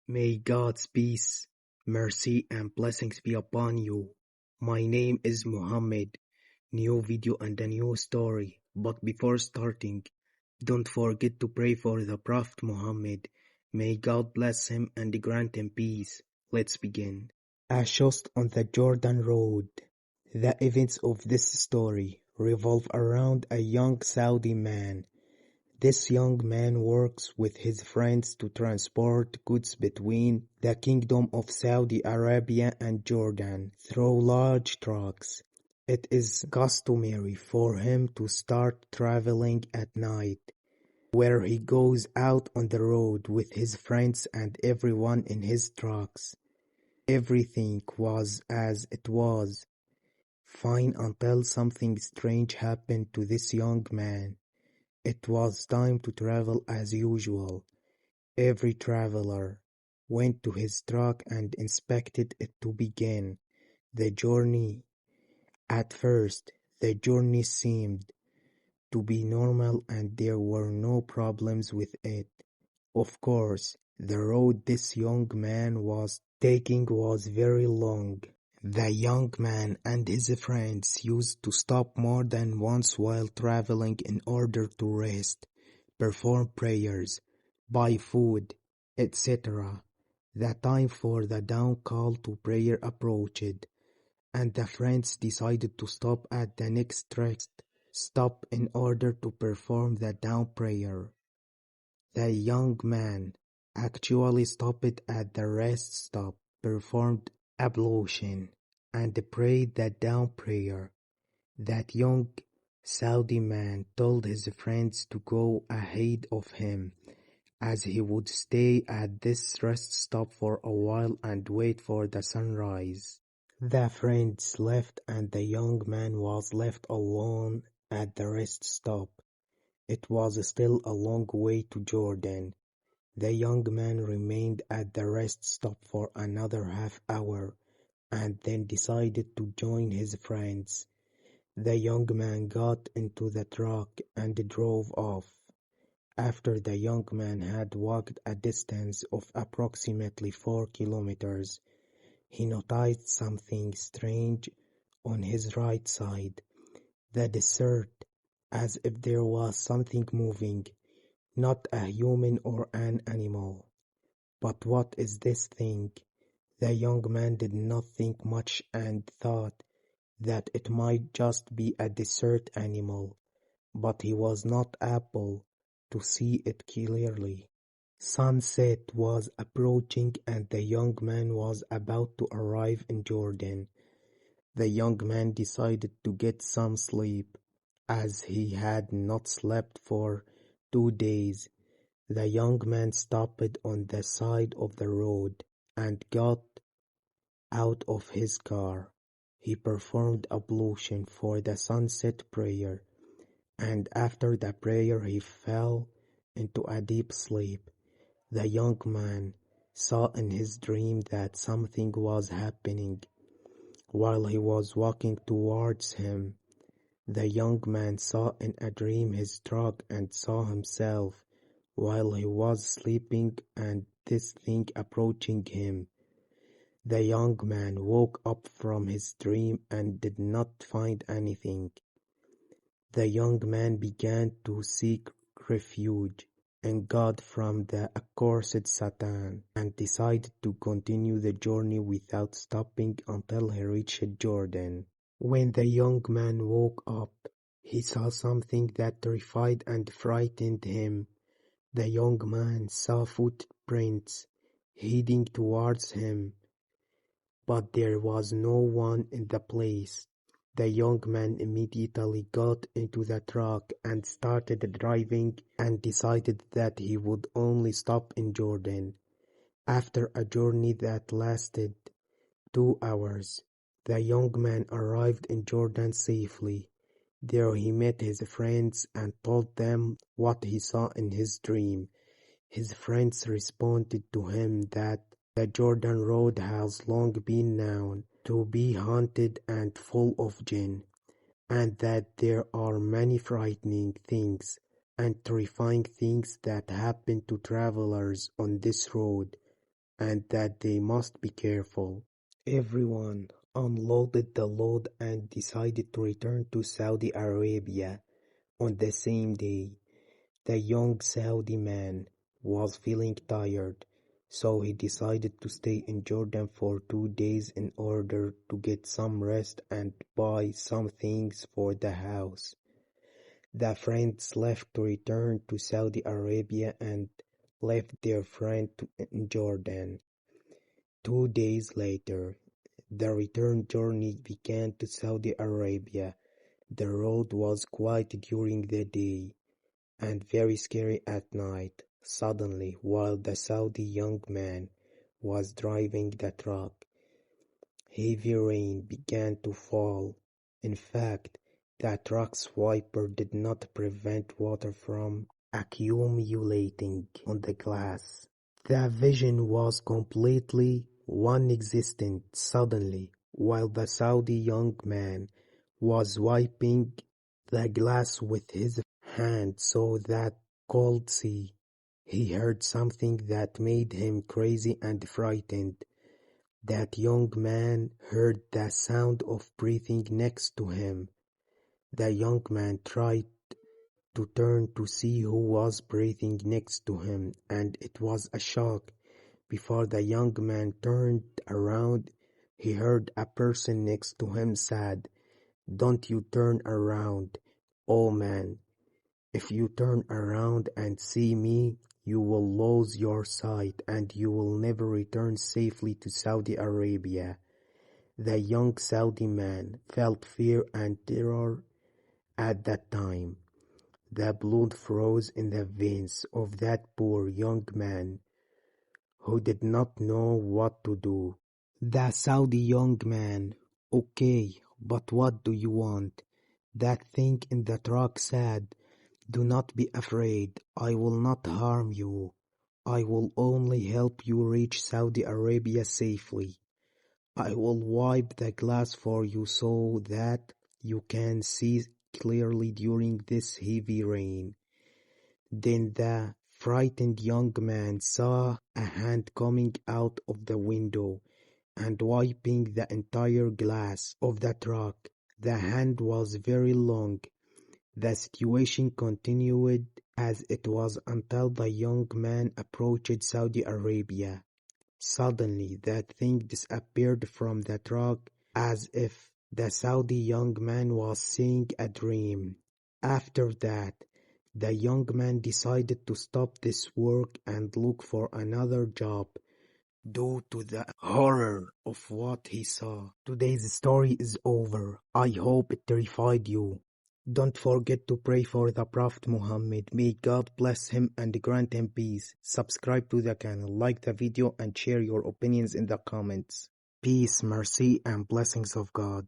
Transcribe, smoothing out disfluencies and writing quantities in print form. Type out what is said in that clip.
May God's peace, mercy and blessings be upon you. My name is Muhammad. New video and a new story. But before starting, don't forget to pray for the Prophet Muhammad. May God bless him and grant him peace. Let's begin. A Just on the Jordan Road. The events of this story revolve around a young Saudi man. This young man works with his friends to transport goods between the Kingdom of Saudi Arabia and Jordan through large trucks. It is customary for him to start traveling at night, where he goes out on the road with his friends and everyone in his trucks. Everything was as it was, fine until something strange happened to this young man. It was time to travel as usual. Every traveler went to his truck and inspected it to begin the journey. At first, the journey seemed to be normal and there were no problems with it. Of course, the road this young man was taking was very long. The young man and his friends used to stop more than once while traveling in order to rest, perform prayers, buy food, etc. The time for the dawn call to prayer approached, and the friends decided to stop at the next rest stop in order to perform the dawn prayer. The young man actually stopped at the rest stop, performed ablution, and prayed the dawn prayer. That young Saudi man told his friends to go ahead of him, as he would stay at this rest stop for a while and wait for the sunrise. The friends left and the young man was left alone at the rest stop. It was still a long way to Jordan. The young man remained at the rest stop for another half hour and then decided to join his friends. The young man got into the truck and drove off. After the young man had walked a distance of approximately 4 kilometers, he noticed something strange on his right side, the desert, as if there was something moving, not a human or an animal. But what is this thing? The young man did not think much and thought that it might just be a desert animal, but he was not able to see it clearly. Sunset was approaching and the young man was about to arrive in Jordan. The young man decided to get some sleep, as he had not slept for 2 days. The young man stopped on the side of the road and got out of his car. He performed ablution for the sunset prayer, and after the prayer he fell into a deep sleep. The young man saw in his dream that something was happening. While he was walking towards him, the young man saw in a dream his truck and saw himself while he was sleeping and this thing approaching him. The young man woke up from his dream and did not find anything. The young man began to seek refuge in God from the accursed Satan and decided to continue the journey without stopping until he reached Jordan. When the young man woke up, he saw something that terrified and frightened him. The young man saw footprints heading towards him, but there was no one in the place. The young man immediately got into the truck and started driving and decided that he would only stop in Jordan. After a journey that lasted 2 hours, the young man arrived in Jordan safely. There he met his friends and told them what he saw in his dream. His friends responded to him that the Jordan Road has long been known to be haunted and full of jinn, and that there are many frightening things and terrifying things that happen to travelers on this road. and that they must be careful. Everyone unloaded the load and decided to return to Saudi Arabia on the same day. The young Saudi man was feeling tired, so he decided to stay in Jordan for 2 days in order to get some rest and buy some things for the house. The friends left to return to Saudi Arabia and left their friend in Jordan. 2 days later, the return journey began to Saudi Arabia. The road was quiet during the day and very scary at night. Suddenly, while the Saudi young man was driving the truck, heavy rain began to fall. In fact, the truck's wiper did not prevent water from accumulating on the glass. The vision was completely non-existent. Suddenly, while the Saudi young man was wiping the glass with his hand so that cold sea, he heard something that made him crazy and frightened. That young man heard the sound of breathing next to him. The young man tried to turn to see who was breathing next to him, and it was a shock. Before the young man turned around, he heard a person next to him said, "Don't you turn around, oh man. If you turn around and see me, you will lose your sight and you will never return safely to Saudi Arabia." The young Saudi man felt fear and terror at that time. The blood froze in the veins of that poor young man who did not know what to do. The Saudi young man, "Okay, but what do you want?" That thing in the truck said, "Do not be afraid, I will not harm you. I will only help you reach Saudi Arabia safely. I will wipe the glass for you so that you can see clearly during this heavy rain." Then the frightened young man saw a hand coming out of the window and wiping the entire glass of the truck. The hand was very long. The situation continued as it was until the young man approached Saudi Arabia. Suddenly, that thing disappeared from the truck as if the Saudi young man was seeing a dream. After that, the young man decided to stop this work and look for another job due to the horror of what he saw. Today's story is over. I hope it terrified you. Don't forget to pray for the Prophet Muhammad. May God bless him and grant him peace. Subscribe to the channel, like the video and share your opinions in the comments. Peace, mercy and blessings of God.